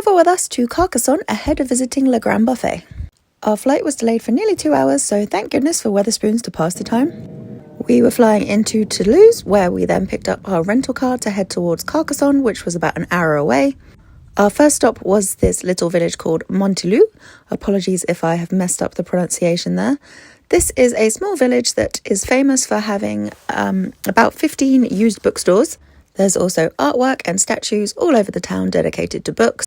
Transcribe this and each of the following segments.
over with us to Carcassonne ahead of visiting Le Grand Buffet. Our flight was delayed for nearly 2 hours, so thank goodness for Wetherspoons to pass the time. We were flying into Toulouse, where we then picked up our rental car to head towards Carcassonne, which was about an hour away. Our first stop was this little village called Montilou. Apologies if I have messed up the pronunciation there. This is a small village that is famous for having about 15 used bookstores. There's also artwork and statues all over the town dedicated to books.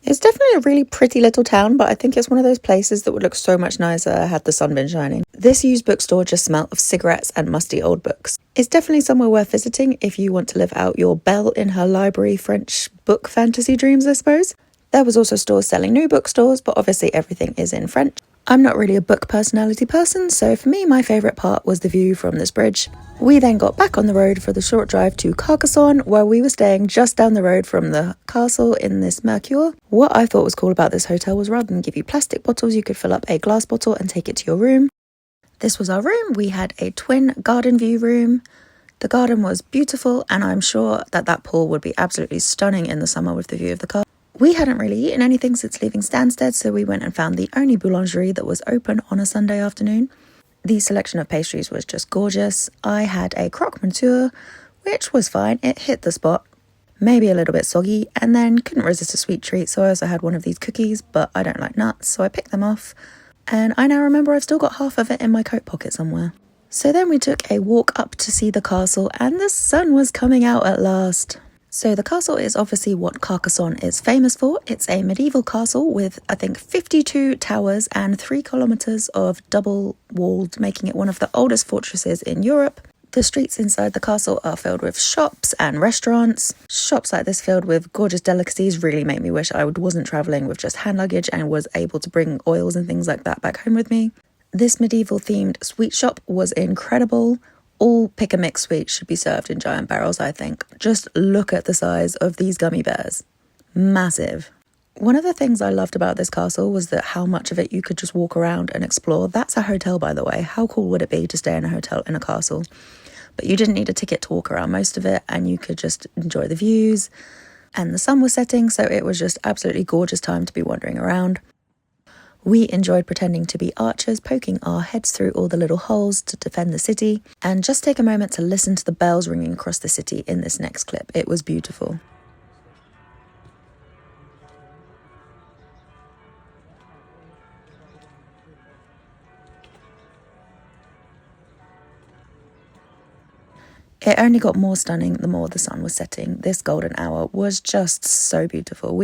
It's definitely a really pretty little town, but I think it's one of those places that would look so much nicer had the sun been shining. This used bookstore just smelt of cigarettes and musty old books. It's definitely somewhere worth visiting if you want to live out your Belle in her library French book fantasy dreams, I suppose. There was also stores selling new bookstores, but obviously everything is in French. I'm not really a book personality person, so for me, my favourite part was the view from this bridge. We then got back on the road for the short drive to Carcassonne, where we were staying just down the road from the castle in this Mercure. What I thought was cool about this hotel was rather than give you plastic bottles, you could fill up a glass bottle and take it to your room. This was our room. We had a twin garden view room. The garden was beautiful, and I'm sure that pool would be absolutely stunning in the summer with the view of the castle. We hadn't really eaten anything since leaving Stansted, so we went and found the only boulangerie that was open on a Sunday afternoon. The selection of pastries was just gorgeous. I had a croque monsieur, which was fine. It hit the spot. Maybe a little bit soggy, and then couldn't resist a sweet treat, so I also had one of these cookies, but I don't like nuts, so I picked them off. And I now remember I've still got half of it in my coat pocket somewhere. So then we took a walk up to see the castle, and the sun was coming out at last. So the castle is obviously what Carcassonne is famous for. It's a medieval castle with, I think, 52 towers and 3 kilometres of double-walled, making it one of the oldest fortresses in Europe. The streets inside the castle are filled with shops and restaurants. Shops like this filled with gorgeous delicacies really make me wish I wasn't travelling with just hand luggage and was able to bring oils and things like that back home with me. This medieval-themed sweet shop was incredible. All pick-and-mix sweets should be served in giant barrels, I think. Just look at the size of these gummy bears. Massive. One of the things I loved about this castle was that how much of it you could just walk around and explore. That's a hotel, by the way. How cool would it be to stay in a hotel in a castle? But you didn't need a ticket to walk around most of it, and you could just enjoy the views. And the sun was setting, so it was just absolutely gorgeous time to be wandering around. We enjoyed pretending to be archers, poking our heads through all the little holes to defend the city, and just take a moment to listen to the bells ringing across the city in this next clip. It was beautiful. It only got more stunning the more the sun was setting. This golden hour was just so beautiful.